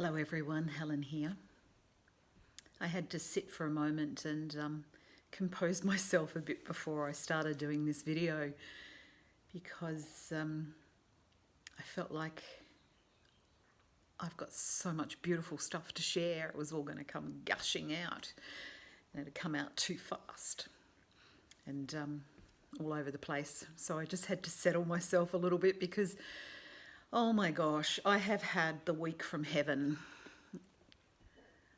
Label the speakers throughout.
Speaker 1: Hello everyone, Helen here. I had to sit for a moment and compose myself a bit before I started doing this video because I felt like I've got so much beautiful stuff to share. It was all going to come gushing out and it had come out too fast and all over the place. So I just had to settle myself a little bit because oh my gosh, I have had the week from heaven.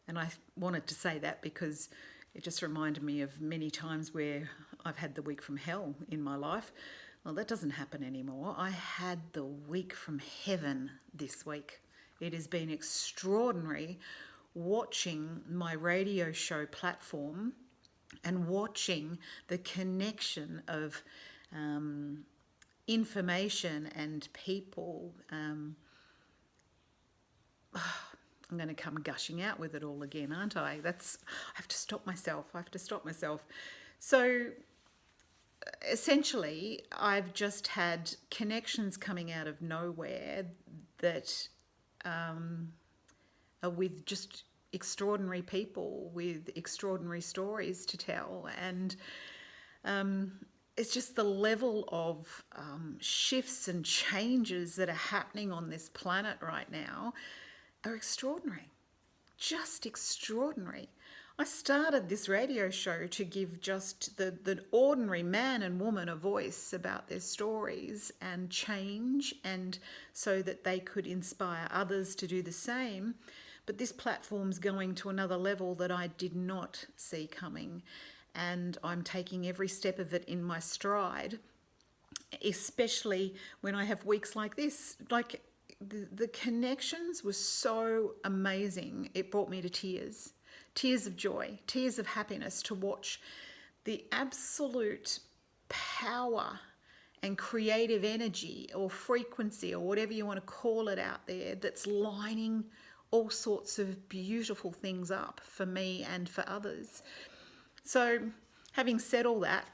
Speaker 1: And I wanted to say that because it just reminded me of many times where I've had the week from hell in my life. Well, that doesn't happen anymore. I had the week from heaven this week. It has been extraordinary watching my radio show platform and watching the connection of information and people. I'm going to come gushing out with it all again, aren't I? I have to stop myself. So essentially, I've just had connections coming out of nowhere that are with just extraordinary people with extraordinary stories to tell. And it's just the level of shifts and changes that are happening on this planet right now are extraordinary, just extraordinary. I started this radio show to give just the ordinary man and woman a voice about their stories and change, and so that they could inspire others to do the same. But this platform's going to another level that I did not see coming. And I'm taking every step of it in my stride, especially when I have weeks like this. Like the connections were so amazing. It brought me to tears of joy, tears of happiness to watch the absolute power and creative energy or frequency or whatever you want to call it out there that's lining all sorts of beautiful things up for me and for others. So having said all that,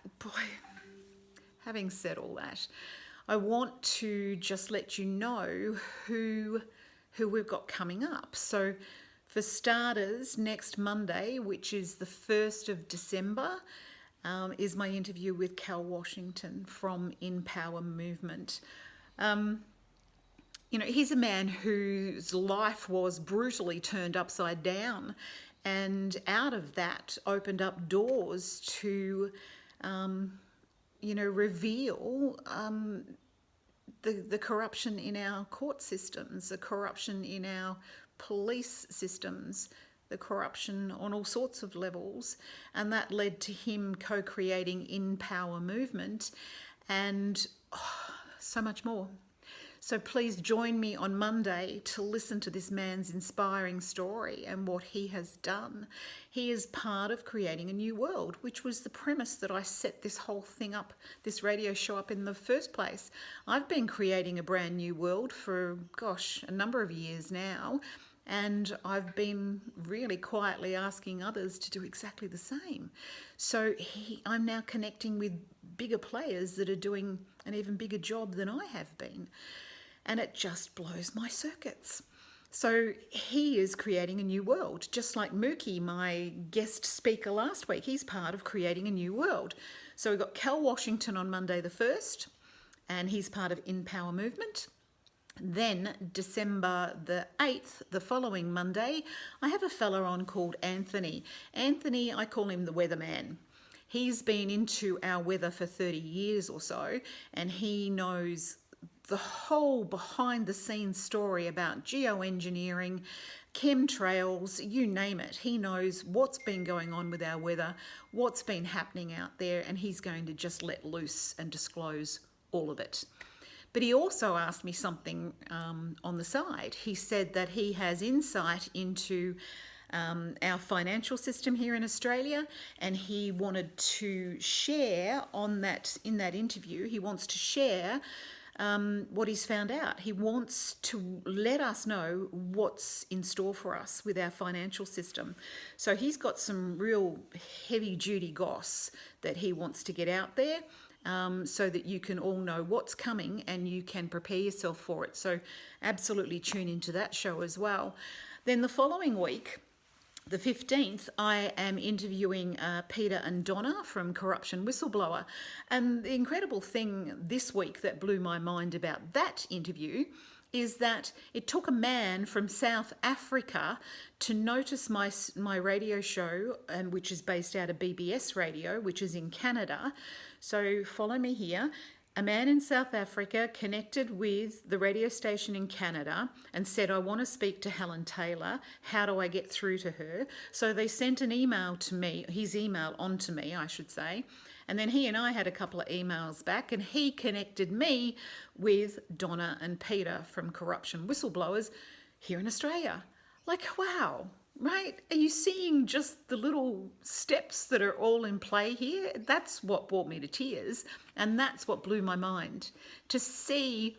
Speaker 1: I want to just let you know who we've got coming up. So for starters, next Monday, which is the 1st of December, is my interview with Cal Washington from InPowerMovement. He's a man whose life was brutally turned upside down, and out of that opened up doors to, reveal the corruption in our court systems, the corruption in our police systems, the corruption on all sorts of levels. And that led to him co-creating InPowerMovement and so much more. So please join me on Monday to listen to this man's inspiring story and what he has done. He is part of creating a new world, which was the premise that I set this whole thing up, this radio show up in the first place. I've been creating a brand new world for, a number of years now, and I've been really quietly asking others to do exactly the same. So I'm now connecting with bigger players that are doing an even bigger job than I have been. And it just blows my circuits. So he is creating a new world, just like Mookie, my guest speaker last week. He's part of creating a new world. So we've got Cal Washington on Monday the 1st, and he's part of InPowerMovement. Then December the 8th, the following Monday, I have a fella on called Anthony. Anthony, I call him the Weatherman. He's been into our weather for 30 years or so, and he knows the whole behind the scenes story about geoengineering, chemtrails, you name it. He knows what's been going on with our weather, what's been happening out there, and he's going to just let loose and disclose all of it. But he also asked me something on the side. He said that he has insight into our financial system here in Australia, and he wanted to share in that interview, he wants to share what he's found out. He wants to let us know what's in store for us with our financial system. So he's got some real heavy duty goss that he wants to get out there, so that you can all know what's coming and you can prepare yourself for it. So absolutely tune into that show as well. Then the following week, the 15th, I am interviewing Peter and Donna from Corruption Whistleblower. And the incredible thing this week that blew my mind about that interview is that it took a man from South Africa to notice my radio show, which is based out of BBS Radio, which is in Canada. So follow me here. A man in South Africa connected with the radio station in Canada and said, I want to speak to Helen Taylor. How do I get through to her? So they sent an email to me, his email on to me, I should say. And then he and I had a couple of emails back, and he connected me with Donna and Peter from Corruption Whistleblowers here in Australia. Like, wow. Right? Are you seeing just the little steps that are all in play here? That's what brought me to tears, and that's what blew my mind. To see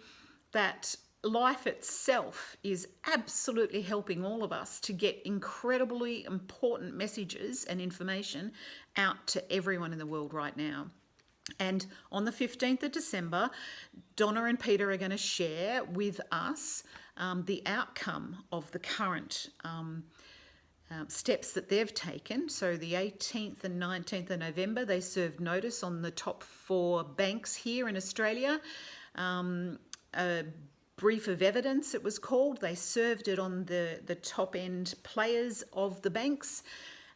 Speaker 1: that life itself is absolutely helping all of us to get incredibly important messages and information out to everyone in the world right now. And on the 15th of December, Donna and Peter are going to share with us the outcome of the current steps that they've taken. So the 18th and 19th of November, they served notice on the top 4 banks here in Australia. A brief of evidence, it was called. They served it on the top end players of the banks,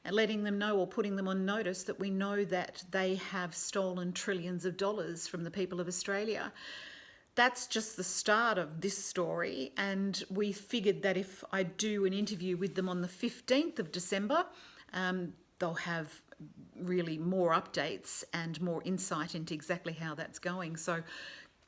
Speaker 1: and letting them know, or putting them on notice, that we know that they have stolen trillions of dollars from the people of Australia. That's just the start of this story, and we figured that if I do an interview with them on the 15th of December, they'll have really more updates and more insight into exactly how that's going. So,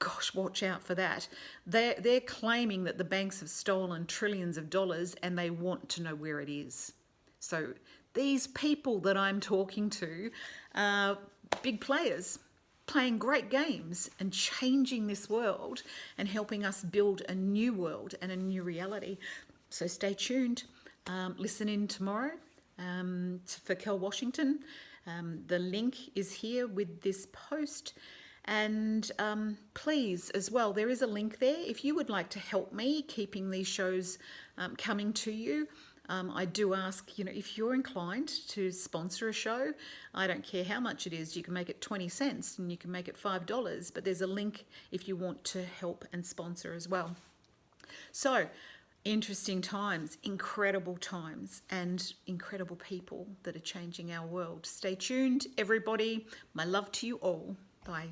Speaker 1: gosh, watch out for that. They're claiming that the banks have stolen trillions of dollars, and they want to know where it is. So these people that I'm talking to are big players, playing great games and changing this world and helping us build a new world and a new reality. So stay tuned. Listen in tomorrow for Kel Washington. The link is here with this post. And please, as well, there is a link there. If you would like to help me keeping these shows coming to you, I do ask, if you're inclined to sponsor a show, I don't care how much it is. You can make it 20 cents and you can make it $5, but there's a link if you want to help and sponsor as well. So, interesting times, and incredible people that are changing our world. Stay tuned, everybody. My love to you all. Bye.